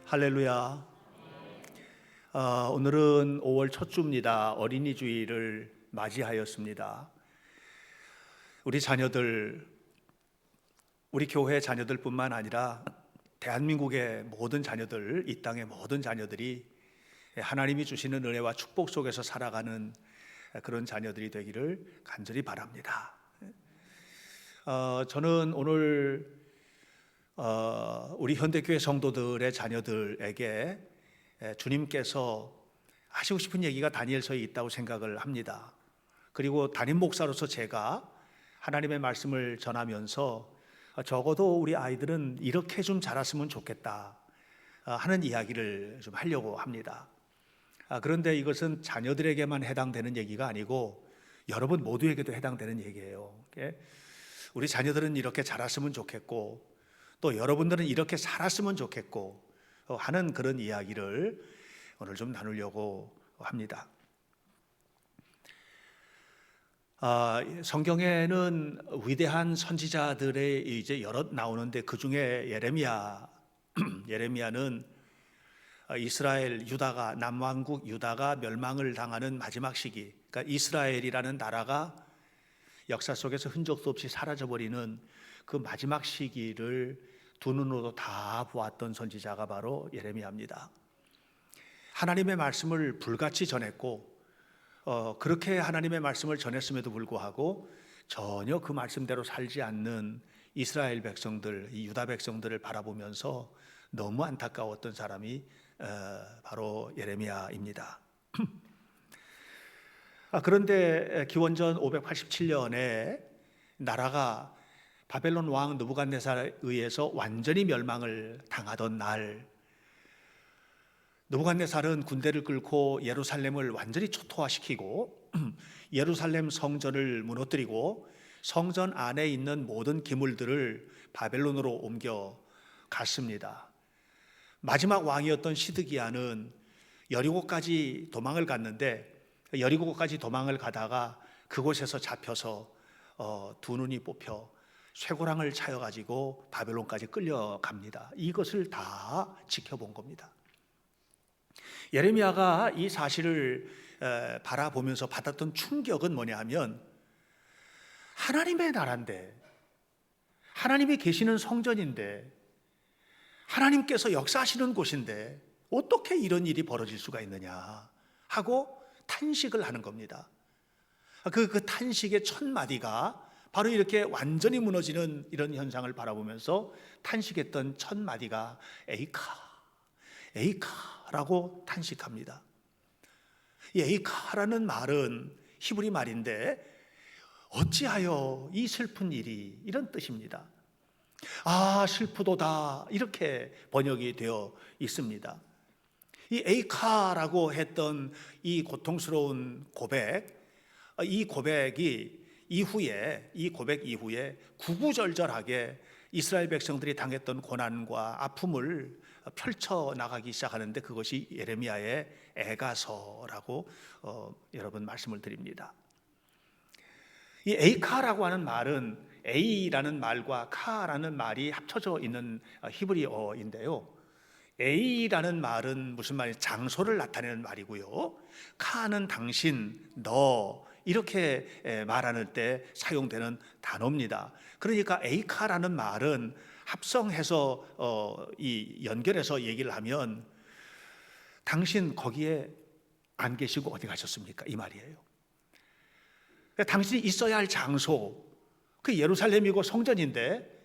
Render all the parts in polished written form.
할렐루야. 오늘은 5월 첫 주입니다. 어린이 주일을 맞이하였습니다. 우리 자녀들, 우리 교회 자녀들뿐만 아니라 대한민국의 모든 자녀들, 이 땅의 모든 자녀들이 하나님이 주시는 은혜와 축복 속에서 살아가는 그런 자녀들이 되기를 간절히 바랍니다. 저는 오늘 우리 현대교회 성도들의 자녀들에게 주님께서 하시고 싶은 얘기가 다니엘서에 있다고 생각을 합니다. 그리고 담임 목사로서 제가 하나님의 말씀을 전하면서 적어도 우리 아이들은 이렇게 좀 자랐으면 좋겠다 하는 이야기를 좀 하려고 합니다. 그런데 이것은 자녀들에게만 해당되는 얘기가 아니고 여러분 모두에게도 해당되는 얘기예요. 우리 자녀들은 이렇게 자랐으면 좋겠고 또 여러분들은 이렇게 살았으면 좋겠고 하는 그런 이야기를 오늘 좀 나누려고 합니다. 성경에는 위대한 선지자들의 이제 여럿 나오는데 그 중에 예레미야는 이스라엘 유다가 남왕국 유다가 멸망을 당하는 마지막 시기, 그러니까 이스라엘이라는 나라가 역사 속에서 흔적도 없이 사라져버리는 그 마지막 시기를 두 눈으로 다 보았던 선지자가 바로 예레미야입니다. 하나님의 말씀을 불같이 전했고 그렇게 하나님의 말씀을 전했음에도 불구하고 전혀 그 말씀대로 살지 않는 이스라엘 백성들, 이 유다 백성들을 바라보면서 너무 안타까웠던 사람이 바로 예레미야입니다. 그런데 기원전 587년에 나라가 바벨론 왕 느부갓네살에 의해서 완전히 멸망을 당하던 날, 느부갓네살은 군대를 끌고 예루살렘을 완전히 초토화시키고 예루살렘 성전을 무너뜨리고 성전 안에 있는 모든 기물들을 바벨론으로 옮겨 갔습니다. 마지막 왕이었던 시드기야는 여리고까지 도망을 갔는데 여리고까지 도망을 가다가 그곳에서 잡혀서 두 눈이 뽑혀 쇠고랑을 차여가지고 바벨론까지 끌려갑니다. 이것을 다 지켜본 겁니다. 예레미야가 이 사실을 바라보면서 받았던 충격은 뭐냐 하면 하나님의 나라인데, 하나님이 계시는 성전인데, 하나님께서 역사하시는 곳인데 어떻게 이런 일이 벌어질 수가 있느냐 하고 탄식을 하는 겁니다. 그 탄식의 첫 마디가 바로 이렇게 완전히 무너지는 이런 현상을 바라보면서 탄식했던 첫 마디가 에이카라고 탄식합니다. 이 에이카라는 말은 히브리 말인데 어찌하여 이 슬픈 일이, 이런 뜻입니다. 슬프도다, 이렇게 번역이 되어 있습니다. 이 에이카라고 했던 이 고통스러운 고백, 이 고백 이후에 구구절절하게 이스라엘 백성들이 당했던 고난과 아픔을 펼쳐나가기 시작하는데 그것이 예레미야의 애가서라고 여러분 말씀을 드립니다. 이 에이카라고 하는 말은 에이라는 말과 카라는 말이 합쳐져 있는 히브리어인데요. 에이라는 말은 무슨 말이에요? 장소를 나타내는 말이고요. 카는 당신, 너, 이렇게 말하는 때 사용되는 단어입니다. 그러니까 에이카라는 말은 합성해서 연결해서 얘기를 하면 당신 거기에 안 계시고 어디 가셨습니까? 이 말이에요. 당신이 있어야 할 장소, 그 예루살렘이고 성전인데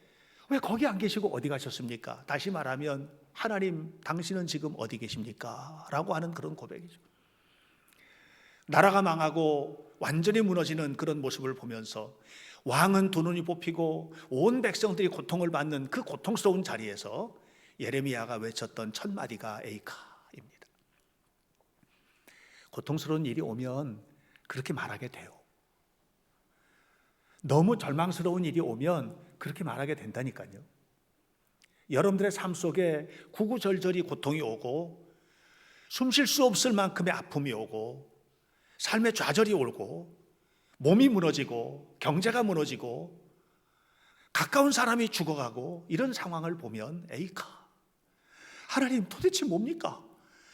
왜 거기 안 계시고 어디 가셨습니까? 다시 말하면 하나님, 당신은 지금 어디 계십니까? 라고 하는 그런 고백이죠. 나라가 망하고 완전히 무너지는 그런 모습을 보면서 왕은 두 눈이 뽑히고 온 백성들이 고통을 받는 그 고통스러운 자리에서 예레미야가 외쳤던 첫 마디가 에이카입니다. 고통스러운 일이 오면 그렇게 말하게 돼요. 너무 절망스러운 일이 오면 그렇게 말하게 된다니까요. 여러분들의 삶 속에 구구절절이 고통이 오고 숨 쉴 수 없을 만큼의 아픔이 오고 삶의 좌절이 오고 몸이 무너지고 경제가 무너지고 가까운 사람이 죽어가고 이런 상황을 보면 에이카, 하나님 도대체 뭡니까?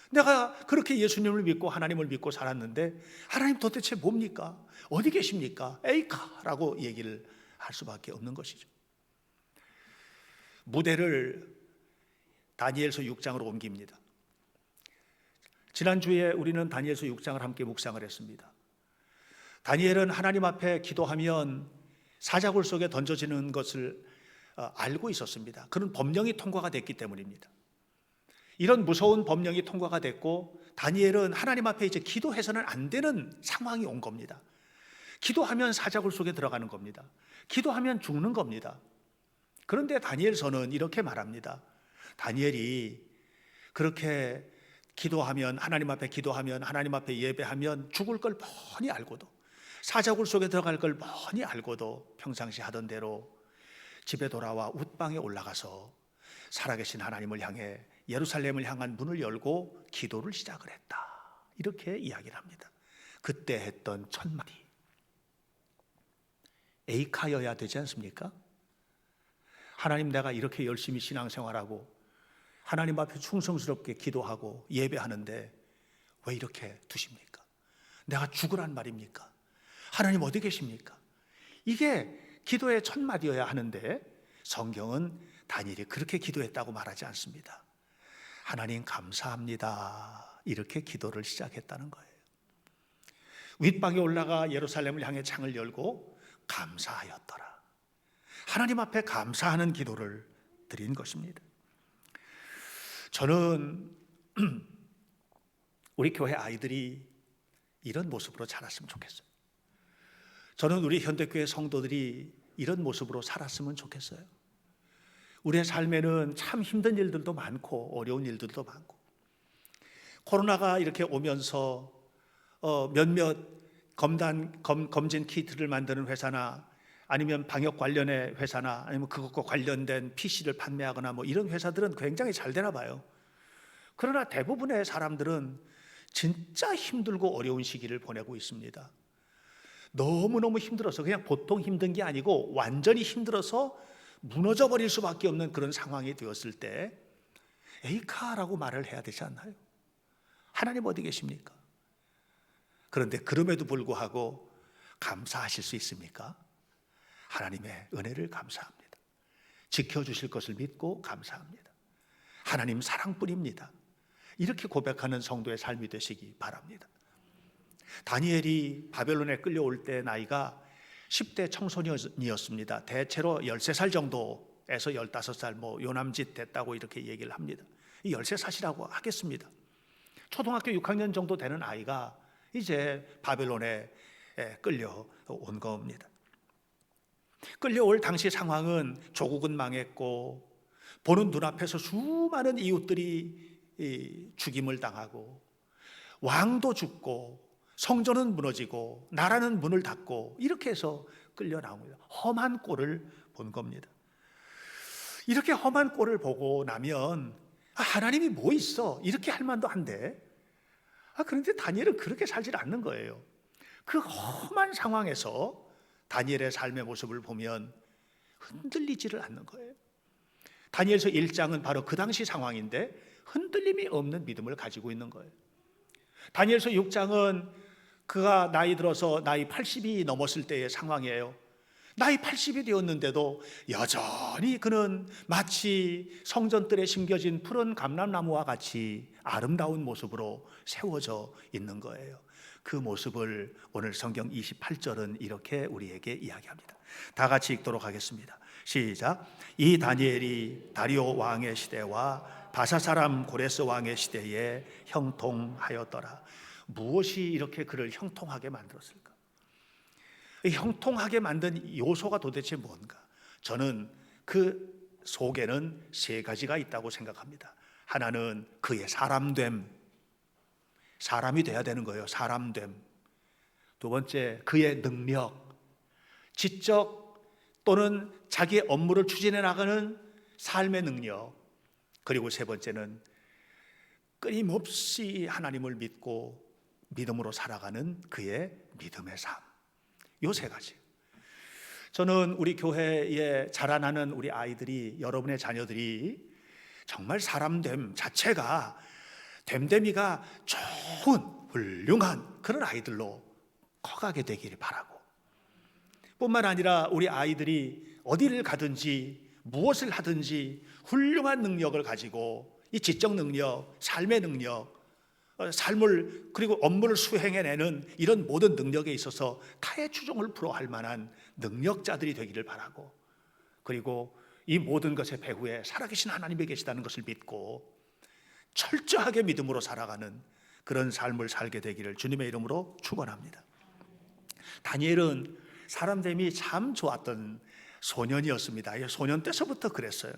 내가 그렇게 예수님을 믿고 하나님을 믿고 살았는데 하나님 도대체 뭡니까? 어디 계십니까? 에이카라고 얘기를 할 수밖에 없는 것이죠. 무대를 다니엘서 6장으로 옮깁니다. 지난주에 우리는 다니엘서 6장을 함께 묵상을 했습니다. 다니엘은 하나님 앞에 기도하면 사자굴 속에 던져지는 것을 알고 있었습니다. 그런 법령이 통과가 됐기 때문입니다. 이런 무서운 법령이 통과가 됐고 다니엘은 하나님 앞에 이제 기도해서는 안 되는 상황이 온 겁니다. 기도하면 사자굴 속에 들어가는 겁니다. 기도하면 죽는 겁니다. 그런데 다니엘서는 이렇게 말합니다. 다니엘이 그렇게 기도하면, 하나님 앞에 기도하면, 하나님 앞에 예배하면 죽을 걸 뻔히 알고도, 사자굴 속에 들어갈 걸 뻔히 알고도 평상시 하던 대로 집에 돌아와 웃방에 올라가서 살아계신 하나님을 향해 예루살렘을 향한 문을 열고 기도를 시작을 했다. 이렇게 이야기를 합니다. 그때 했던 첫 마디 에이카여야 되지 않습니까? 하나님, 내가 이렇게 열심히 신앙생활하고 하나님 앞에 충성스럽게 기도하고 예배하는데 왜 이렇게 두십니까? 내가 죽으란 말입니까? 하나님 어디 계십니까? 이게 기도의 첫 마디여야 하는데 성경은 다니엘이 그렇게 기도했다고 말하지 않습니다. 하나님 감사합니다. 이렇게 기도를 시작했다는 거예요. 윗방에 올라가 예루살렘을 향해 창을 열고 감사하였더라. 하나님 앞에 감사하는 기도를 드린 것입니다. 저는 우리 교회 아이들이 이런 모습으로 자랐으면 좋겠어요. 저는 우리 현대교회 성도들이 이런 모습으로 살았으면 좋겠어요. 우리의 삶에는 참 힘든 일들도 많고 어려운 일들도 많고, 코로나가 이렇게 오면서 몇몇 검진 키트를 만드는 회사나 아니면 방역 관련의 회사나 아니면 그것과 관련된 PC를 판매하거나 뭐 이런 회사들은 굉장히 잘 되나 봐요. 그러나 대부분의 사람들은 진짜 힘들고 어려운 시기를 보내고 있습니다. 너무너무 힘들어서, 그냥 보통 힘든 게 아니고 완전히 힘들어서 무너져 버릴 수밖에 없는 그런 상황이 되었을 때 에이카라고 말을 해야 되지 않나요? 하나님 어디 계십니까? 그런데 그럼에도 불구하고 감사하실 수 있습니까? 하나님의 은혜를 감사합니다. 지켜주실 것을 믿고 감사합니다. 하나님 사랑뿐입니다. 이렇게 고백하는 성도의 삶이 되시기 바랍니다. 다니엘이 바벨론에 끌려올 때 나이가 10대 청소년이었습니다. 대체로 13살 정도에서 15살 뭐 요남짓 됐다고 이렇게 얘기를 합니다. 이 13살이라고 하겠습니다. 초등학교 6학년 정도 되는 아이가 이제 바벨론에 끌려온 겁니다. 끌려올 당시 상황은 조국은 망했고 보는 눈앞에서 수많은 이웃들이 죽임을 당하고 왕도 죽고 성전은 무너지고 나라는 문을 닫고 이렇게 해서 끌려 나옵니다. 험한 꼴을 본 겁니다. 이렇게 험한 꼴을 보고 나면 하나님이 뭐 있어? 이렇게 할 만도 한데 그런데 다니엘은 그렇게 살지 않는 거예요. 그 험한 상황에서 다니엘의 삶의 모습을 보면 흔들리지를 않는 거예요. 다니엘서 1장은 바로 그 당시 상황인데 흔들림이 없는 믿음을 가지고 있는 거예요. 다니엘서 6장은 그가 나이 들어서 나이 80이 넘었을 때의 상황이에요. 나이 80이 되었는데도 여전히 그는 마치 성전뜰에 심겨진 푸른 감람나무와 같이 아름다운 모습으로 세워져 있는 거예요. 그 모습을 오늘 성경 28절은 이렇게 우리에게 이야기합니다. 다 같이 읽도록 하겠습니다. 시작. 이 다니엘이 다리오 왕의 시대와 바사 사람 고레스 왕의 시대에 형통하였더라. 무엇이 이렇게 그를 형통하게 만들었을까? 형통하게 만든 요소가 도대체 뭔가? 저는 그 속에는 세 가지가 있다고 생각합니다. 하나는 그의 사람됨, 사람이 돼야 되는 거예요. 사람됨. 두 번째, 그의 능력, 지적 또는 자기의 업무를 추진해 나가는 삶의 능력. 그리고 세 번째는 끊임없이 하나님을 믿고 믿음으로 살아가는 그의 믿음의 삶. 요 세 가지. 저는 우리 교회에 자라나는 우리 아이들이, 여러분의 자녀들이 정말 사람됨 자체가 됨됨이가 좋은 훌륭한 그런 아이들로 커가게 되기를 바라고, 뿐만 아니라 우리 아이들이 어디를 가든지 무엇을 하든지 훌륭한 능력을 가지고 이 지적 능력, 삶의 능력, 삶을 그리고 업무를 수행해내는 이런 모든 능력에 있어서 타의 추종을 불허할 만한 능력자들이 되기를 바라고, 그리고 이 모든 것의 배후에 살아계신 하나님이 계시다는 것을 믿고 철저하게 믿음으로 살아가는 그런 삶을 살게 되기를 주님의 이름으로 축원합니다. 다니엘은 사람됨이 참 좋았던 소년이었습니다. 소년 때서부터 그랬어요.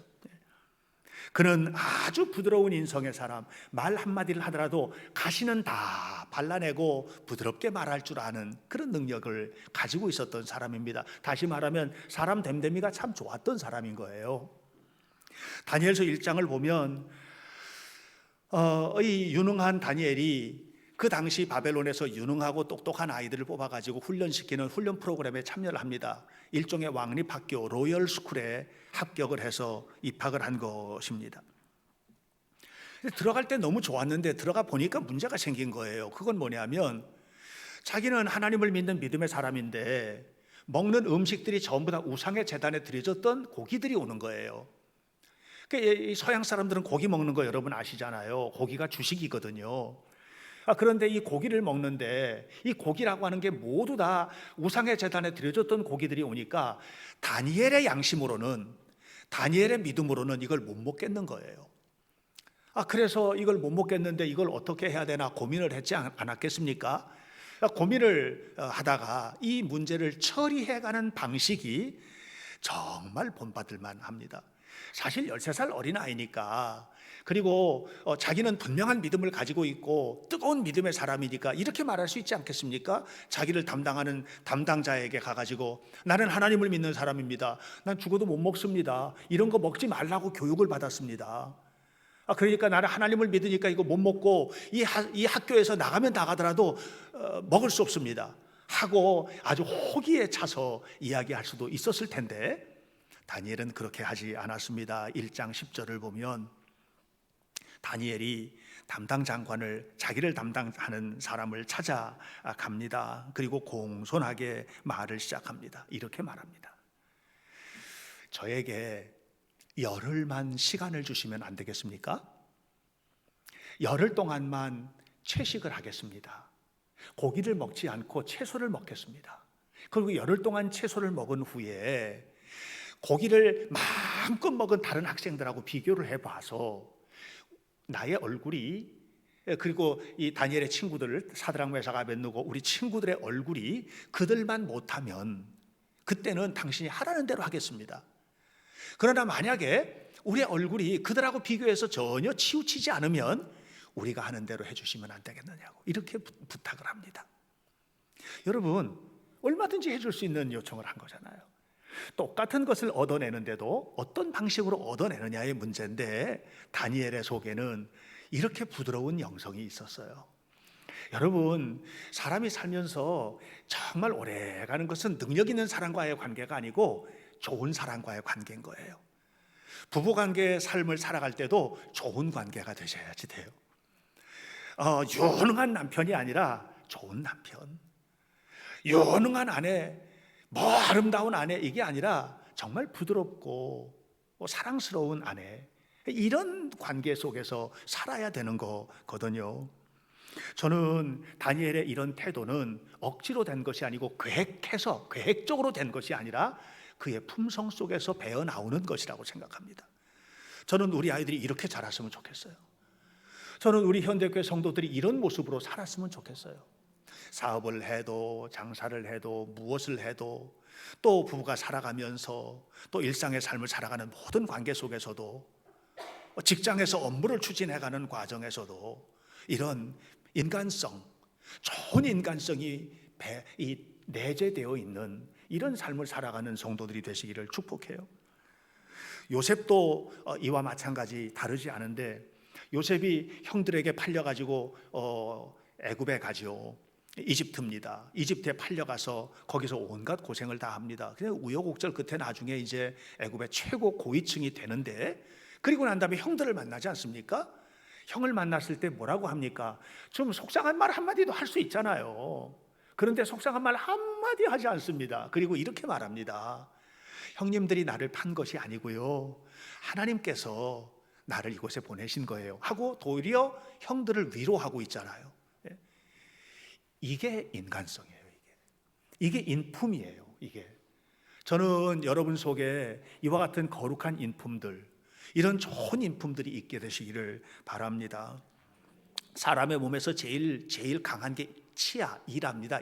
그는 아주 부드러운 인성의 사람, 말 한마디를 하더라도 가시는 다 발라내고 부드럽게 말할 줄 아는 그런 능력을 가지고 있었던 사람입니다. 다시 말하면 사람 됨됨이가 참 좋았던 사람인 거예요. 다니엘서 1장을 보면 이 유능한 다니엘이 그 당시 바벨론에서 유능하고 똑똑한 아이들을 뽑아가지고 훈련시키는 훈련 프로그램에 참여를 합니다. 일종의 왕립학교 로열 스쿨에 합격을 해서 입학을 한 것입니다. 들어갈 때 너무 좋았는데 들어가 보니까 문제가 생긴 거예요. 그건 뭐냐면 자기는 하나님을 믿는 믿음의 사람인데 먹는 음식들이 전부 다 우상의 제단에 드려졌던 고기들이 오는 거예요. 이 서양 사람들은 고기 먹는 거 여러분 아시잖아요. 고기가 주식이거든요. 그런데 이 고기를 먹는데 이 고기라고 하는 게 모두 다 우상의 제단에 드려졌던 고기들이 오니까 다니엘의 양심으로는, 다니엘의 믿음으로는 이걸 못 먹겠는 거예요. 그래서 이걸 못 먹겠는데 이걸 어떻게 해야 되나 고민을 했지 않았겠습니까? 고민을 하다가 이 문제를 처리해가는 방식이 정말 본받을만 합니다. 사실 13살 어린아이니까, 그리고 자기는 분명한 믿음을 가지고 있고 뜨거운 믿음의 사람이니까 이렇게 말할 수 있지 않겠습니까? 자기를 담당하는 담당자에게 가가지고 나는 하나님을 믿는 사람입니다. 난 죽어도 못 먹습니다. 이런 거 먹지 말라고 교육을 받았습니다. 그러니까 나는 하나님을 믿으니까 이거 못 먹고 이 학교에서 나가더라도 먹을 수 없습니다 하고 아주 호기에 차서 이야기할 수도 있었을 텐데 다니엘은 그렇게 하지 않았습니다. 1장 10절을 보면 다니엘이 담당 장관을, 자기를 담당하는 사람을 찾아갑니다. 그리고 공손하게 말을 시작합니다. 이렇게 말합니다. 저에게 열흘만 시간을 주시면 안 되겠습니까? 열흘 동안만 채식을 하겠습니다. 고기를 먹지 않고 채소를 먹겠습니다. 그리고 열흘 동안 채소를 먹은 후에 고기를 마음껏 먹은 다른 학생들하고 비교를 해봐서 나의 얼굴이, 그리고 이 다니엘의 친구들 사드락 메삭 아벳느고 우리 친구들의 얼굴이 그들만 못하면 그때는 당신이 하라는 대로 하겠습니다. 그러나 만약에 우리의 얼굴이 그들하고 비교해서 전혀 치우치지 않으면 우리가 하는 대로 해주시면 안 되겠느냐고 이렇게 부탁을 합니다. 여러분, 얼마든지 해줄 수 있는 요청을 한 거잖아요. 똑같은 것을 얻어내는데도 어떤 방식으로 얻어내느냐의 문제인데 다니엘의 속에는 이렇게 부드러운 영성이 있었어요. 여러분, 사람이 살면서 정말 오래 가는 것은 능력 있는 사람과의 관계가 아니고 좋은 사람과의 관계인 거예요. 부부관계의 삶을 살아갈 때도 좋은 관계가 되셔야지 돼요. 유능한 남편이 아니라 좋은 남편, 유능한 아내, 아름다운 아내, 이게 아니라 정말 부드럽고 사랑스러운 아내, 이런 관계 속에서 살아야 되는 거거든요. 저는 다니엘의 이런 태도는 억지로 된 것이 아니고 계획적으로 된 것이 아니라 그의 품성 속에서 배어 나오는 것이라고 생각합니다. 저는 우리 아이들이 이렇게 자랐으면 좋겠어요. 저는 우리 현대교회 성도들이 이런 모습으로 살았으면 좋겠어요. 사업을 해도 장사를 해도 무엇을 해도 또 부부가 살아가면서 또 일상의 삶을 살아가는 모든 관계 속에서도 직장에서 업무를 추진해가는 과정에서도 이런 인간성, 좋은 인간성이 내재되어 있는 이런 삶을 살아가는 성도들이 되시기를 축복해요. 요셉도 이와 마찬가지 다르지 않은데 요셉이 형들에게 팔려가지고 애굽에 가죠. 이집트입니다. 이집트에 팔려가서 거기서 온갖 고생을 다 합니다. 그냥 우여곡절 끝에 나중에 이제 애굽의 최고 고위층이 되는데 그리고 난 다음에 형들을 만나지 않습니까? 형을 만났을 때 뭐라고 합니까? 좀 속상한 말 한마디도 할 수 있잖아요. 그런데 속상한 말 한마디 하지 않습니다. 그리고 이렇게 말합니다. 형님들이 나를 판 것이 아니고요, 하나님께서 나를 이곳에 보내신 거예요 하고 도리어 형들을 위로하고 있잖아요. 이게 인간성이에요. 이게 인품이에요. 이게 저는 여러분 속에 이와 같은 거룩한 인품들, 이런 좋은 인품들이 있게 되시기를 바랍니다. 사람의 몸에서 제일 강한 게 치아, 이랍니다.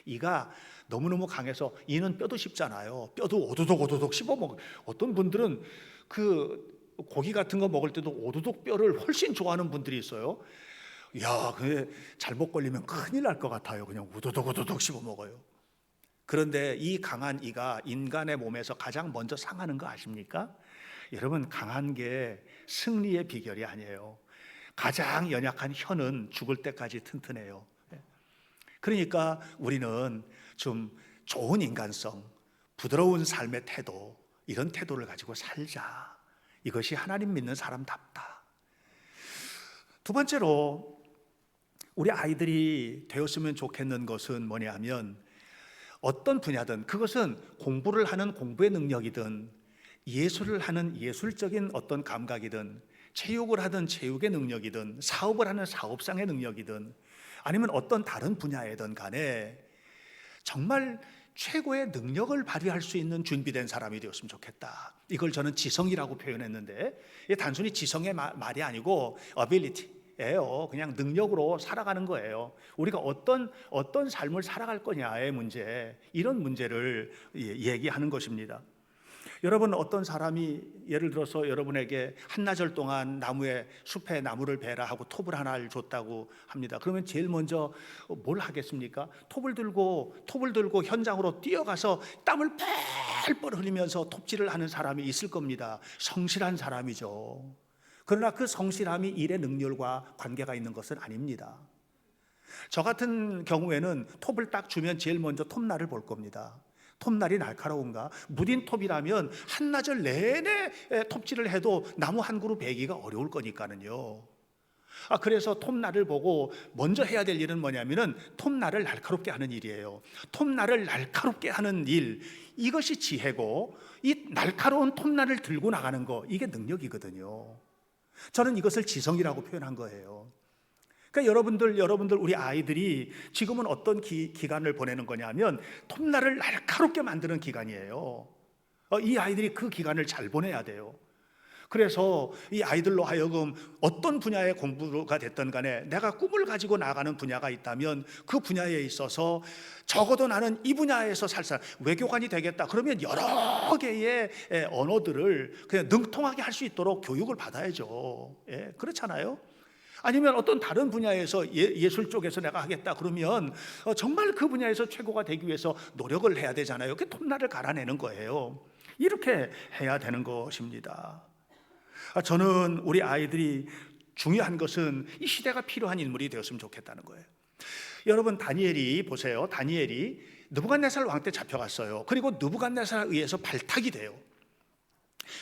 이가 너무너무 강해서, 이는 뼈도 씹잖아요. 뼈도 오도독 씹어 먹어. 어떤 분들은 그 고기 같은 거 먹을 때도 오도독 뼈를 훨씬 좋아하는 분들이 있어요. 야, 그게 잘못 걸리면 큰일 날 것 같아요. 그냥 오도독 씹어 먹어요. 그런데 이 강한 이가 인간의 몸에서 가장 먼저 상하는 거 아십니까? 여러분, 강한 게 승리의 비결이 아니에요. 가장 연약한 혀는 죽을 때까지 튼튼해요. 그러니까 우리는 좀 좋은 인간성, 부드러운 삶의 태도, 이런 태도를 가지고 살자. 이것이 하나님 믿는 사람답다. 두 번째로 우리 아이들이 되었으면 좋겠는 것은 뭐냐면, 어떤 분야든, 그것은 공부를 하는 공부의 능력이든, 예술을 하는 예술적인 어떤 감각이든, 체육을 하든 체육의 능력이든, 사업을 하는 사업상의 능력이든, 아니면 어떤 다른 분야이든 간에 정말 최고의 능력을 발휘할 수 있는 준비된 사람이 되었으면 좋겠다. 이걸 저는 지성이라고 표현했는데, 이게 단순히 지성의 말이 아니고 ability예요. 그냥 능력으로 살아가는 거예요. 우리가 어떤 삶을 살아갈 거냐의 문제, 이런 문제를 얘기하는 것입니다. 여러분, 어떤 사람이 예를 들어서 여러분에게 한나절 동안 숲에 나무를 베라 하고 톱을 하나를 줬다고 합니다. 그러면 제일 먼저 뭘 하겠습니까? 톱을 들고 현장으로 뛰어가서 땀을 펄펄 흘리면서 톱질을 하는 사람이 있을 겁니다. 성실한 사람이죠. 그러나 그 성실함이 일의 능률과 관계가 있는 것은 아닙니다. 저 같은 경우에는 톱을 딱 주면 제일 먼저 톱날을 볼 겁니다. 톱날이 날카로운가? 무딘 톱이라면 한나절 내내 톱질을 해도 나무 한 그루 베기가 어려울 거니까는요. 그래서 톱날을 보고 먼저 해야 될 일은 뭐냐면은 톱날을 날카롭게 하는 일이에요. 톱날을 날카롭게 하는 일, 이것이 지혜고, 이 날카로운 톱날을 들고 나가는 거, 이게 능력이거든요. 저는 이것을 지성이라고 표현한 거예요. 그러니까 여러분들 우리 아이들이 지금은 어떤 기간을 보내는 거냐면 톱날을 날카롭게 만드는 기간이에요. 이 아이들이 그 기간을 잘 보내야 돼요. 그래서 이 아이들로 하여금 어떤 분야의 공부가 됐든 간에 내가 꿈을 가지고 나가는 분야가 있다면 그 분야에 있어서 적어도 나는 이 분야에서 외교관이 되겠다. 그러면 여러 개의 언어들을 그냥 능통하게 할 수 있도록 교육을 받아야죠. 그렇잖아요. 아니면 어떤 다른 분야에서 예술 쪽에서 내가 하겠다 그러면 정말 그 분야에서 최고가 되기 위해서 노력을 해야 되잖아요. 그 톱날을 갈아내는 거예요. 이렇게 해야 되는 것입니다. 저는 우리 아이들이 중요한 것은 이 시대가 필요한 인물이 되었으면 좋겠다는 거예요. 여러분, 다니엘이 보세요. 다니엘이 느부갓네살 왕 때 잡혀갔어요. 그리고 느부갓네살에 의해서 발탁이 돼요.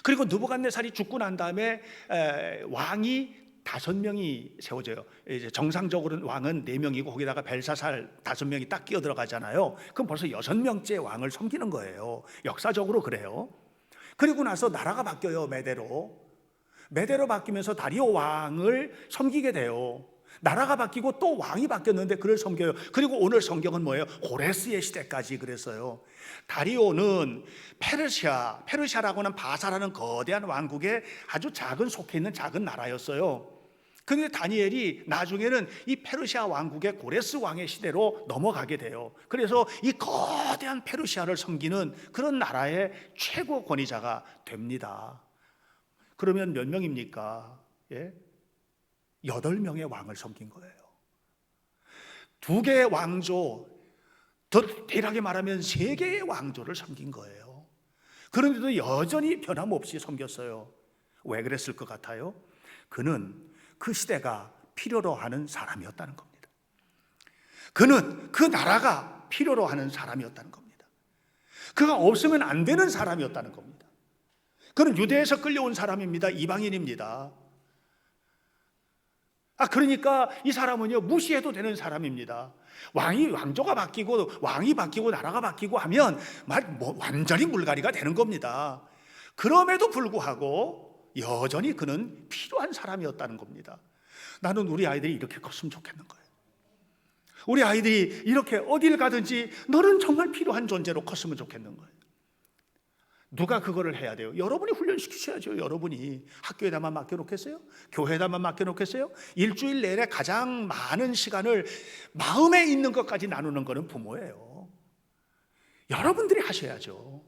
그리고 느부갓네살이 죽고 난 다음에 왕이 5명이 세워져요. 이제 정상적으로는 왕은 4명이고 거기다가 벨사살 5명이 딱 끼어 들어가잖아요. 그럼 벌써 6명째 왕을 섬기는 거예요. 역사적으로 그래요. 그리고 나서 나라가 바뀌어요. 메대로 바뀌면서 다리오 왕을 섬기게 돼요. 나라가 바뀌고 또 왕이 바뀌었는데 그를 섬겨요. 그리고 오늘 성경은 뭐예요? 고레스의 시대까지 그랬어요. 다리오는 페르시아라고는 바사라는 거대한 왕국의 아주 속해 있는 작은 나라였어요. 그런데 다니엘이 나중에는 이 페르시아 왕국의 고레스 왕의 시대로 넘어가게 돼요. 그래서 이 거대한 페르시아를 섬기는 그런 나라의 최고 권위자가 됩니다. 그러면 몇 명입니까? 8명의 왕을 섬긴 거예요. 2개의 왕조, 더 대략하게 말하면 3개의 왕조를 섬긴 거예요. 그런데도 여전히 변함없이 섬겼어요. 왜 그랬을 것 같아요? 그는 그 시대가 필요로 하는 사람이었다는 겁니다. 그는 그 나라가 필요로 하는 사람이었다는 겁니다. 그가 없으면 안 되는 사람이었다는 겁니다. 그는 유대에서 끌려온 사람입니다. 이방인입니다. 그러니까 이 사람은요, 무시해도 되는 사람입니다. 왕조가 바뀌고, 왕이 바뀌고, 나라가 바뀌고 하면 완전히 물갈이가 되는 겁니다. 그럼에도 불구하고 여전히 그는 필요한 사람이었다는 겁니다. 나는 우리 아이들이 이렇게 컸으면 좋겠는 거예요. 우리 아이들이 이렇게 어딜 가든지 너는 정말 필요한 존재로 컸으면 좋겠는 거예요. 누가 그거를 해야 돼요? 여러분이 훈련시키셔야죠. 여러분이 학교에다만 맡겨놓겠어요? 교회에다만 맡겨놓겠어요? 일주일 내내 가장 많은 시간을 마음에 있는 것까지 나누는 것은 부모예요. 여러분들이 하셔야죠.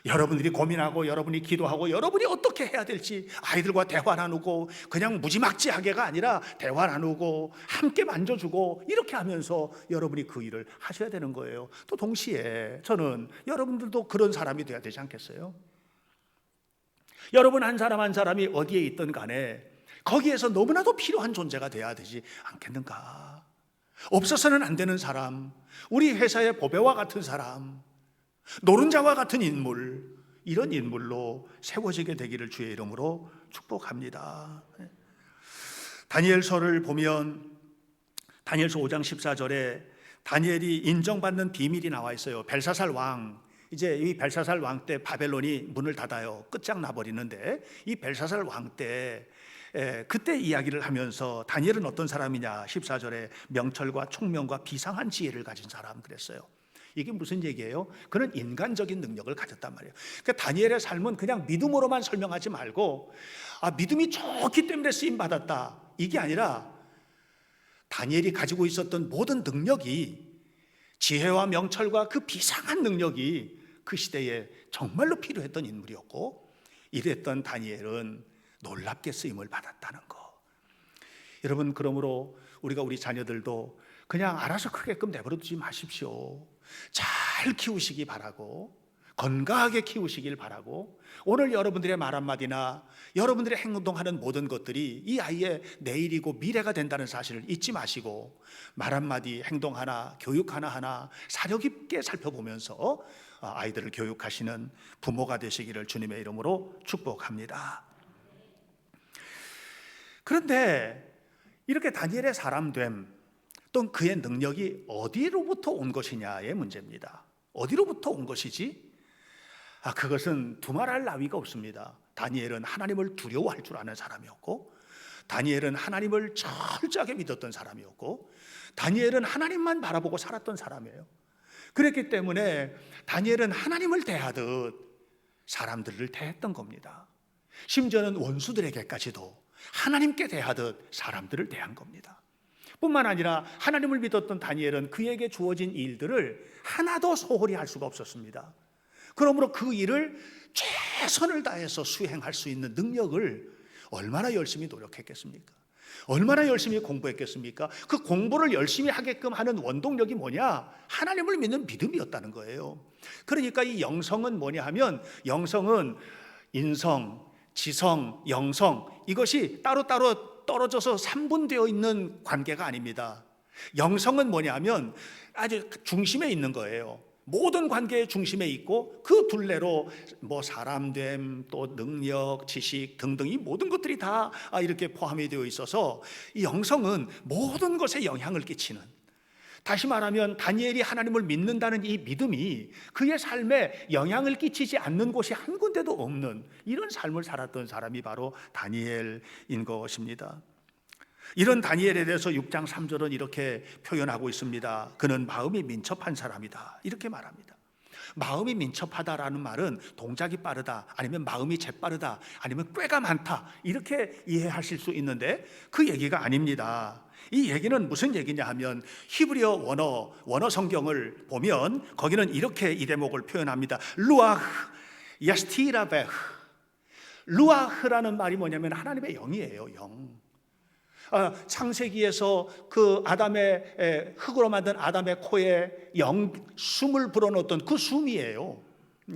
여러분들이 고민하고, 여러분이 기도하고, 여러분이 어떻게 해야 될지 아이들과 대화 나누고, 그냥 무지막지하게가 아니라 대화 나누고 함께 만져주고 이렇게 하면서 여러분이 그 일을 하셔야 되는 거예요. 또 동시에 저는 여러분들도 그런 사람이 돼야 되지 않겠어요? 여러분 한 사람 한 사람이 어디에 있든 간에 거기에서 너무나도 필요한 존재가 돼야 되지 않겠는가? 없어서는 안 되는 사람, 우리 회사의 보배와 같은 사람, 노른자와 같은 인물, 이런 인물로 세워지게 되기를 주의 이름으로 축복합니다. 다니엘서를 보면 다니엘서 5장 14절에 다니엘이 인정받는 비밀이 나와 있어요. 벨사살 왕, 이제 이 벨사살 왕 때 바벨론이 문을 닫아요. 끝장 나버리는데 이 벨사살 왕 때 그때 이야기를 하면서 다니엘은 어떤 사람이냐, 14절에 명철과 총명과 비상한 지혜를 가진 사람 그랬어요. 이게 무슨 얘기예요? 그는 인간적인 능력을 가졌단 말이에요. 그러니까 다니엘의 삶은 그냥 믿음으로만 설명하지 말고 믿음이 좋기 때문에 쓰임받았다, 이게 아니라 다니엘이 가지고 있었던 모든 능력이, 지혜와 명철과 그 비상한 능력이 그 시대에 정말로 필요했던 인물이었고, 이랬던 다니엘은 놀랍게 쓰임을 받았다는 거. 여러분, 그러므로 우리가 우리 자녀들도 그냥 알아서 크게끔 내버려 두지 마십시오. 잘 키우시기 바라고, 건강하게 키우시길 바라고, 오늘 여러분들의 말 한마디나 여러분들의 행동하는 모든 것들이 이 아이의 내일이고 미래가 된다는 사실을 잊지 마시고, 말 한마디, 행동 하나, 교육 하나하나 사려 깊게 살펴보면서 아이들을 교육하시는 부모가 되시기를 주님의 이름으로 축복합니다. 그런데 이렇게 다니엘의 사람됨, 또 그의 능력이 어디로부터 온 것이냐의 문제입니다. 어디로부터 온 것이지? 그것은 두말할 나위가 없습니다. 다니엘은 하나님을 두려워할 줄 아는 사람이었고, 다니엘은 하나님을 철저하게 믿었던 사람이었고, 다니엘은 하나님만 바라보고 살았던 사람이에요. 그랬기 때문에 다니엘은 하나님을 대하듯 사람들을 대했던 겁니다. 심지어는 원수들에게까지도 하나님께 대하듯 사람들을 대한 겁니다. 뿐만 아니라 하나님을 믿었던 다니엘은 그에게 주어진 일들을 하나도 소홀히 할 수가 없었습니다. 그러므로 그 일을 최선을 다해서 수행할 수 있는 능력을 얼마나 열심히 노력했겠습니까? 얼마나 열심히 공부했겠습니까? 그 공부를 열심히 하게끔 하는 원동력이 뭐냐? 하나님을 믿는 믿음이었다는 거예요. 그러니까 이 영성은 뭐냐 하면, 영성은 인성, 지성, 영성, 이것이 따로따로 떨어져서 삼분되어 있는 관계가 아닙니다. 영성은 뭐냐 하면 아주 중심에 있는 거예요. 모든 관계의 중심에 있고, 그 둘레로 사람됨, 또 능력, 지식 등등 이 모든 것들이 다 이렇게 포함이 되어 있어서, 이 영성은 모든 것에 영향을 끼치는, 다시 말하면 다니엘이 하나님을 믿는다는 이 믿음이 그의 삶에 영향을 끼치지 않는 곳이 한 군데도 없는 이런 삶을 살았던 사람이 바로 다니엘인 것입니다. 이런 다니엘에 대해서 6장 3절은 이렇게 표현하고 있습니다. 그는 마음이 민첩한 사람이다, 이렇게 말합니다. 마음이 민첩하다라는 말은 동작이 빠르다, 아니면 마음이 재빠르다, 아니면 꾀가 많다, 이렇게 이해하실 수 있는데 그 얘기가 아닙니다. 이 얘기는 무슨 얘기냐 하면, 히브리어 원어 성경을 보면 거기는 이렇게 이 대목을 표현합니다. 루아흐 야스티라베흐. 루아흐라는 말이 뭐냐면 하나님의 영이에요. 영. 창세기에서 그 아담의 흙으로 만든 아담의 코에 숨을 불어넣었던 그 숨이에요.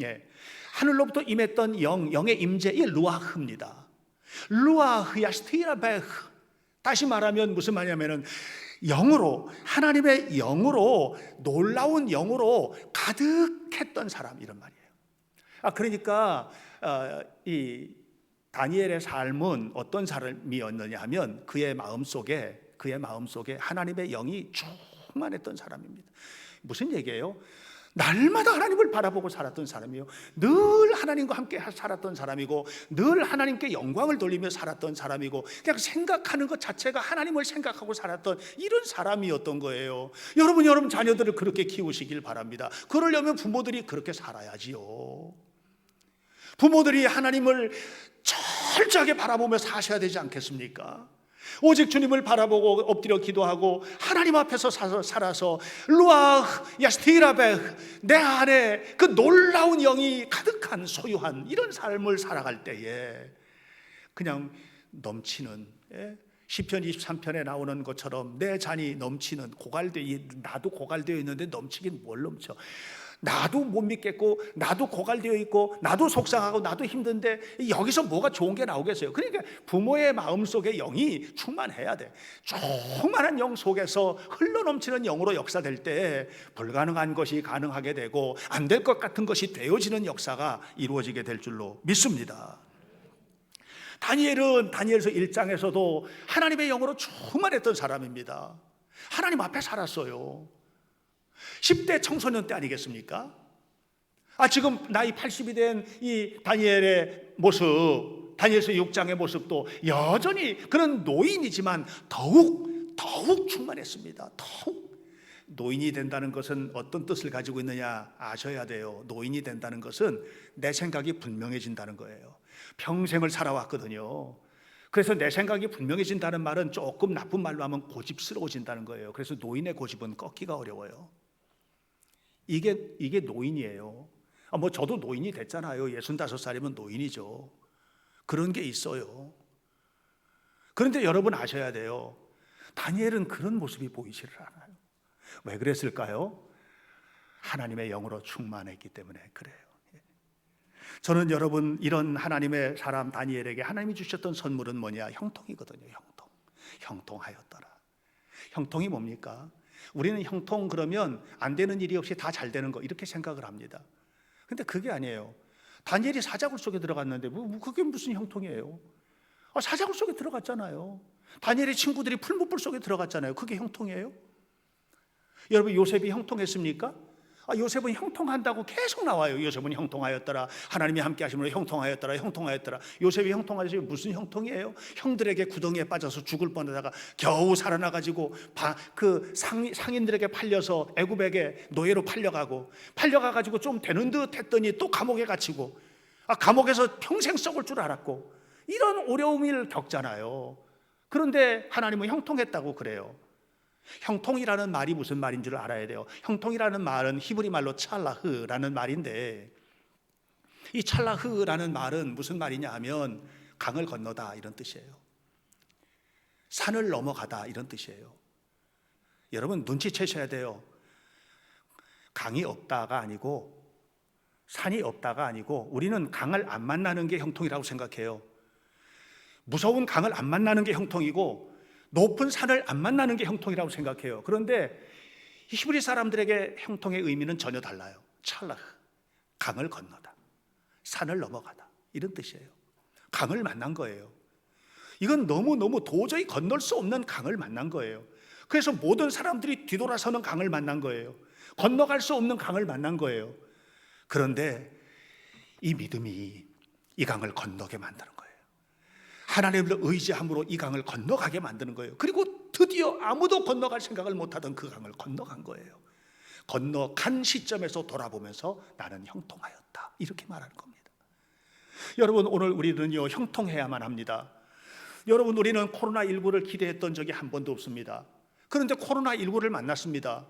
예. 하늘로부터 임했던 영의 임재, 이 루아흐입니다. 루아흐 야스티라베흐. 다시 말하면 무슨 말이냐면은 영으로, 하나님의 영으로, 놀라운 영으로 가득했던 사람, 이런 말이에요. 그러니까 이 다니엘의 삶은 어떤 삶이었느냐 하면 그의 마음속에 하나님의 영이 충만했던 사람입니다. 무슨 얘기예요? 날마다 하나님을 바라보고 살았던 사람이요, 늘 하나님과 함께 살았던 사람이고, 늘 하나님께 영광을 돌리며 살았던 사람이고, 그냥 생각하는 것 자체가 하나님을 생각하고 살았던 이런 사람이었던 거예요. 여러분 자녀들을 그렇게 키우시길 바랍니다. 그러려면 부모들이 그렇게 살아야지요. 부모들이 하나님을 철저하게 바라보며 사셔야 되지 않겠습니까? 오직 주님을 바라보고 엎드려 기도하고 하나님 앞에서 살아서 루아흐 야스티라베흐, 내 안에 그 놀라운 영이 가득한 소유한 이런 삶을 살아갈 때에 그냥 넘치는, 시편 23편에 나오는 것처럼 내 잔이 넘치는, 나도 고갈되어 있는데 넘치긴 뭘 넘쳐. 나도 못 믿겠고, 나도 고갈되어 있고, 나도 속상하고, 나도 힘든데 여기서 뭐가 좋은 게 나오겠어요? 그러니까 부모의 마음속에 영이 충만해야 돼. 충만한 영 속에서 흘러넘치는 영으로 역사될 때 불가능한 것이 가능하게 되고, 안 될 것 같은 것이 되어지는 역사가 이루어지게 될 줄로 믿습니다. 다니엘은 다니엘서 1장에서도 하나님의 영으로 충만했던 사람입니다. 하나님 앞에 살았어요. 10대 청소년 때 아니겠습니까? 지금 나이 80이 된 이 다니엘의 모습, 다니엘서 6장의 모습도 여전히 그런 노인이지만 더욱 충만했습니다. 더욱. 노인이 된다는 것은 어떤 뜻을 가지고 있느냐 아셔야 돼요. 노인이 된다는 것은 내 생각이 분명해진다는 거예요. 평생을 살아왔거든요. 그래서 내 생각이 분명해진다는 말은 조금 나쁜 말로 하면 고집스러워진다는 거예요. 그래서 노인의 고집은 꺾기가 어려워요. 이게 노인이에요. 저도 노인이 됐잖아요. 65살이면 노인이죠. 그런 게 있어요. 그런데 여러분 아셔야 돼요. 다니엘은 그런 모습이 보이지를 않아요. 왜 그랬을까요? 하나님의 영으로 충만했기 때문에 그래요. 저는 여러분, 이런 하나님의 사람 다니엘에게 하나님이 주셨던 선물은 뭐냐? 형통이거든요. 형통하였더라. 형통이 뭡니까? 우리는 형통 그러면 안 되는 일이 없이 다 잘 되는 거 이렇게 생각을 합니다. 근데 그게 아니에요. 다니엘이 사자굴 속에 들어갔는데 그게 무슨 형통이에요? 사자굴 속에 들어갔잖아요. 다니엘의 친구들이 풀무불 속에 들어갔잖아요. 그게 형통이에요? 여러분, 요셉이 형통했습니까? 요셉은 형통한다고 계속 나와요. 요셉은 형통하였더라. 하나님이 함께 하심으로 형통하였더라. 요셉이 형통하지 무슨 형통이에요? 형들에게 구덩이에 빠져서 죽을 뻔하다가 겨우 살아나가지고 그 상인들에게 팔려서 애굽에게 노예로 팔려가가지고 좀 되는 듯 했더니 또 감옥에 갇히고, 감옥에서 평생 썩을 줄 알았고, 이런 어려움을 겪잖아요. 그런데 하나님은 형통했다고 그래요. 형통이라는 말이 무슨 말인 줄 알아야 돼요. 형통이라는 말은 히브리 말로 찰라흐라는 말인데, 이 찰라흐라는 말은 무슨 말이냐 하면 강을 건너다 이런 뜻이에요. 산을 넘어가다 이런 뜻이에요. 여러분 눈치채셔야 돼요. 강이 없다가 아니고, 산이 없다가 아니고, 우리는 강을 안 만나는 게 형통이라고 생각해요. 무서운 강을 안 만나는 게 형통이고, 높은 산을 안 만나는 게 형통이라고 생각해요. 그런데 히브리 사람들에게 형통의 의미는 전혀 달라요. 찰라흐, 강을 건너다, 산을 넘어가다 이런 뜻이에요. 강을 만난 거예요. 이건 너무너무 도저히 건널 수 없는 강을 만난 거예요. 그래서 모든 사람들이 뒤돌아서는 강을 만난 거예요. 건너갈 수 없는 강을 만난 거예요. 그런데 이 믿음이 이 강을 건너게 만드는 거예요. 하나님을 의지함으로 이 강을 건너가게 만드는 거예요. 그리고 드디어 아무도 건너갈 생각을 못하던 그 강을 건너간 거예요. 건너간 시점에서 돌아보면서 나는 형통하였다 이렇게 말하는 겁니다. 여러분, 오늘 우리는요 형통해야만 합니다. 여러분, 우리는 코로나19를 기대했던 적이 한 번도 없습니다. 그런데 코로나19를 만났습니다.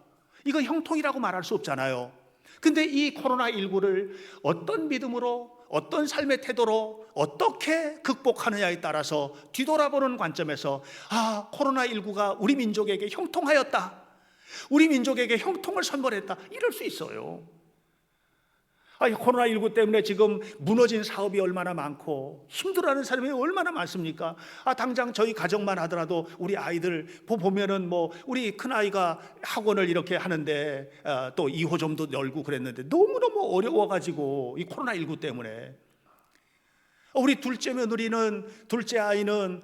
이거 형통이라고 말할 수 없잖아요. 근데 이 코로나19를 어떤 믿음으로, 어떤 삶의 태도로 어떻게 극복하느냐에 따라서 뒤돌아보는 관점에서 코로나19가 우리 민족에게 형통하였다, 우리 민족에게 형통을 선물했다 이럴 수 있어요. 코로나19 때문에 지금 무너진 사업이 얼마나 많고 힘들어하는 사람이 얼마나 많습니까? 당장 저희 가정만 하더라도 우리 아이들 보면은 우리 큰아이가 학원을 이렇게 하는데 또 2호점도 열고 그랬는데 너무너무 어려워가지고 이 코로나19 때문에 우리 둘째 며느리는, 둘째 아이는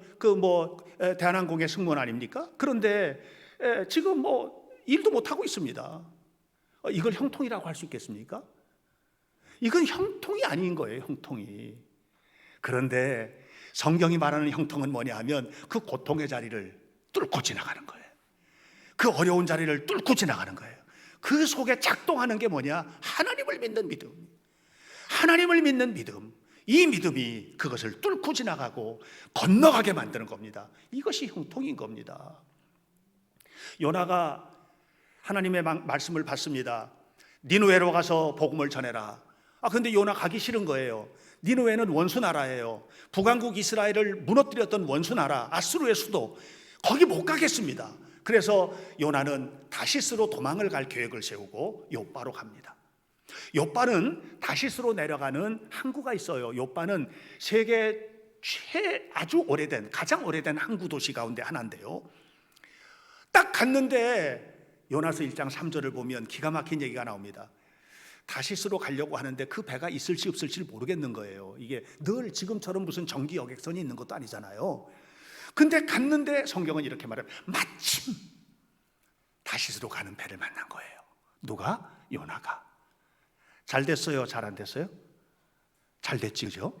대한항공의 승무원 아닙니까? 그런데 지금 일도 못하고 있습니다. 이걸 형통이라고 할 수 있겠습니까? 이건 형통이 아닌 거예요, 형통이. 그런데 성경이 말하는 형통은 뭐냐 하면 그 고통의 자리를 뚫고 지나가는 거예요. 그 어려운 자리를 뚫고 지나가는 거예요. 그 속에 작동하는 게 뭐냐? 하나님을 믿는 믿음. 하나님을 믿는 믿음. 이 믿음이 그것을 뚫고 지나가고 건너가게 만드는 겁니다. 이것이 형통인 겁니다. 요나가 하나님의 말씀을 받습니다. 니느웨로 가서 복음을 전해라. 근데 요나 가기 싫은 거예요. 니느웨는 원수 나라예요. 북왕국 이스라엘을 무너뜨렸던 원수 나라, 아수르의 수도. 거기 못 가겠습니다. 그래서 요나는 다시스로 도망을 갈 계획을 세우고 요빠로 갑니다. 요빠는 다시스로 내려가는 항구가 있어요. 요빠는 세계 아주 오래된, 가장 오래된 항구 도시 가운데 하나인데요. 딱 갔는데 요나서 1장 3절을 보면 기가 막힌 얘기가 나옵니다. 다시스로 가려고 하는데 그 배가 있을지 없을지 모르겠는 거예요. 이게 늘 지금처럼 무슨 전기 여객선이 있는 것도 아니잖아요. 근데 갔는데 성경은 이렇게 말해요. 마침 다시스로 가는 배를 만난 거예요. 누가? 요나가. 잘 됐어요? 잘 안 됐어요? 잘 됐지, 그죠?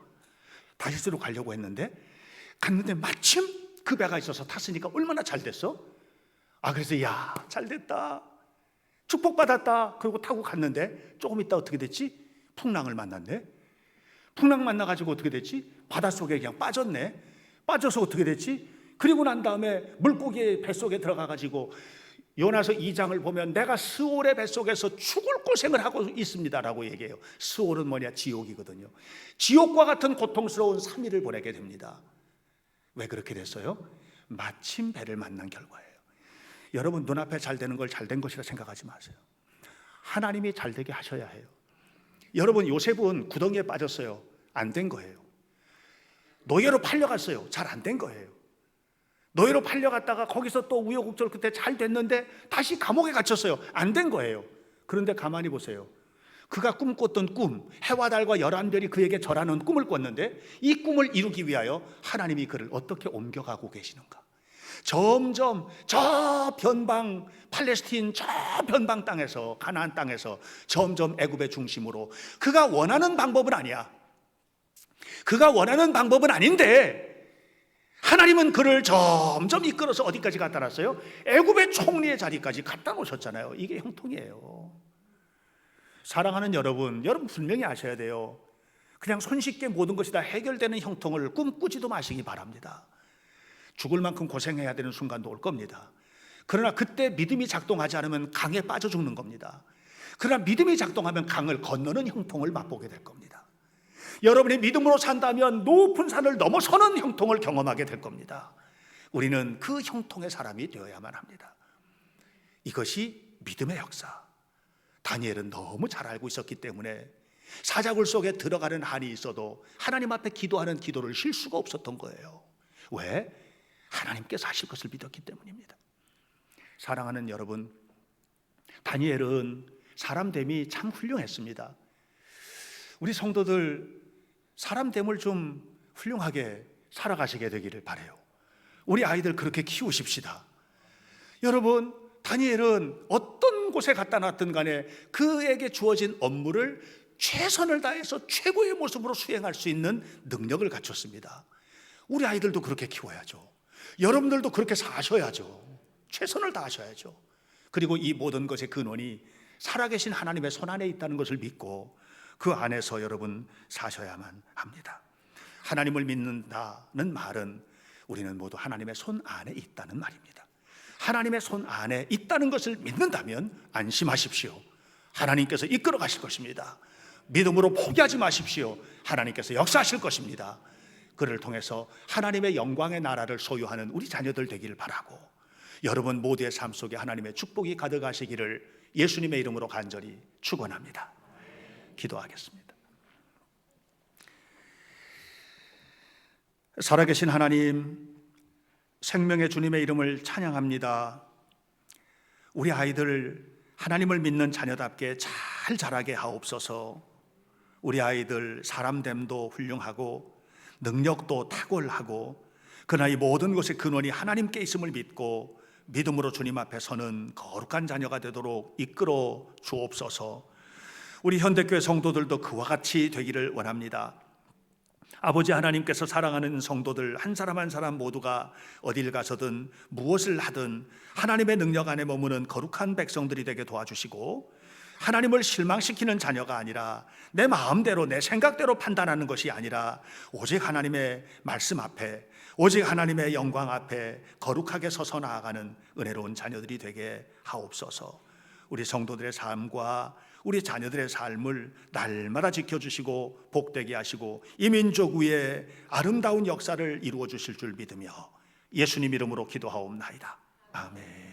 다시스로 가려고 했는데 갔는데 마침 그 배가 있어서 탔으니까 얼마나 잘 됐어? 그래서 야, 잘 됐다, 축복받았다. 그리고 타고 갔는데 조금 있다 어떻게 됐지? 풍랑을 만났네. 풍랑 만나가지고 어떻게 됐지? 바닷속에 그냥 빠졌네. 빠져서 어떻게 됐지? 그리고 난 다음에 물고기의 뱃속에 들어가가지고 요나서 2장을 보면 내가 스올의 뱃속에서 죽을 고생을 하고 있습니다라고 얘기해요. 스올은 뭐냐? 지옥이거든요. 지옥과 같은 고통스러운 3일을 보내게 됩니다. 왜 그렇게 됐어요? 마침 배를 만난 결과예요. 여러분, 눈앞에 잘 되는 걸 잘 된 것이라 생각하지 마세요. 하나님이 잘 되게 하셔야 해요. 여러분, 요셉은 구덩이에 빠졌어요. 안 된 거예요. 노예로 팔려갔어요. 잘 안 된 거예요. 노예로 팔려갔다가 거기서 또 우여곡절 끝에 잘 됐는데 다시 감옥에 갇혔어요. 안 된 거예요. 그런데 가만히 보세요. 그가 꿈꿨던 꿈, 해와 달과 11별이 그에게 절하는 꿈을 꿨는데 이 꿈을 이루기 위하여 하나님이 그를 어떻게 옮겨가고 계시는가. 점점 저 변방, 팔레스틴 저 변방 땅에서, 가나안 땅에서 점점 애굽의 중심으로, 그가 원하는 방법은 아니야. 그가 원하는 방법은 아닌데 하나님은 그를 점점 이끌어서 어디까지 갖다 놨어요? 애굽의 총리의 자리까지 갖다 놓으셨잖아요. 이게 형통이에요. 사랑하는 여러분 분명히 아셔야 돼요. 그냥 손쉽게 모든 것이 다 해결되는 형통을 꿈꾸지도 마시기 바랍니다. 죽을 만큼 고생해야 되는 순간도 올 겁니다. 그러나 그때 믿음이 작동하지 않으면 강에 빠져 죽는 겁니다. 그러나 믿음이 작동하면 강을 건너는 형통을 맛보게 될 겁니다. 여러분이 믿음으로 산다면 높은 산을 넘어서는 형통을 경험하게 될 겁니다. 우리는 그 형통의 사람이 되어야만 합니다. 이것이 믿음의 역사. 다니엘은 너무 잘 알고 있었기 때문에 사자굴 속에 들어가는 한이 있어도 하나님 앞에 기도하는 기도를 쉴 수가 없었던 거예요. 왜? 하나님께서 하실 것을 믿었기 때문입니다. 사랑하는 여러분, 다니엘은 사람됨이 참 훌륭했습니다. 우리 성도들 사람됨을 좀 훌륭하게 살아가시게 되기를 바라요. 우리 아이들 그렇게 키우십시다. 여러분, 다니엘은 어떤 곳에 갖다 놨든 간에 그에게 주어진 업무를 최선을 다해서 최고의 모습으로 수행할 수 있는 능력을 갖췄습니다. 우리 아이들도 그렇게 키워야죠. 여러분들도 그렇게 사셔야죠. 최선을 다하셔야죠. 그리고 이 모든 것의 근원이 살아계신 하나님의 손 안에 있다는 것을 믿고 그 안에서 여러분 사셔야만 합니다. 하나님을 믿는다는 말은 우리는 모두 하나님의 손 안에 있다는 말입니다. 하나님의 손 안에 있다는 것을 믿는다면 안심하십시오. 하나님께서 이끌어 가실 것입니다. 믿음으로 포기하지 마십시오. 하나님께서 역사하실 것입니다. 그를 통해서 하나님의 영광의 나라를 소유하는 우리 자녀들 되기를 바라고, 여러분 모두의 삶 속에 하나님의 축복이 가득하시기를 예수님의 이름으로 간절히 축원합니다. 기도하겠습니다. 살아계신 하나님, 생명의 주님의 이름을 찬양합니다. 우리 아이들 하나님을 믿는 자녀답게 잘 자라게 하옵소서. 우리 아이들 사람됨도 훌륭하고 능력도 탁월하고 그러나 이 모든 것의 근원이 하나님께 있음을 믿고 믿음으로 주님 앞에 서는 거룩한 자녀가 되도록 이끌어 주옵소서. 우리 현대교회 성도들도 그와 같이 되기를 원합니다. 아버지 하나님께서 사랑하는 성도들 한 사람 한 사람 모두가 어딜 가서든 무엇을 하든 하나님의 능력 안에 머무는 거룩한 백성들이 되게 도와주시고, 하나님을 실망시키는 자녀가 아니라 내 마음대로 내 생각대로 판단하는 것이 아니라 오직 하나님의 말씀 앞에, 오직 하나님의 영광 앞에 거룩하게 서서 나아가는 은혜로운 자녀들이 되게 하옵소서. 우리 성도들의 삶과 우리 자녀들의 삶을 날마다 지켜주시고 복되게 하시고 이 민족 위에 아름다운 역사를 이루어 주실 줄 믿으며 예수님 이름으로 기도하옵나이다. 아멘.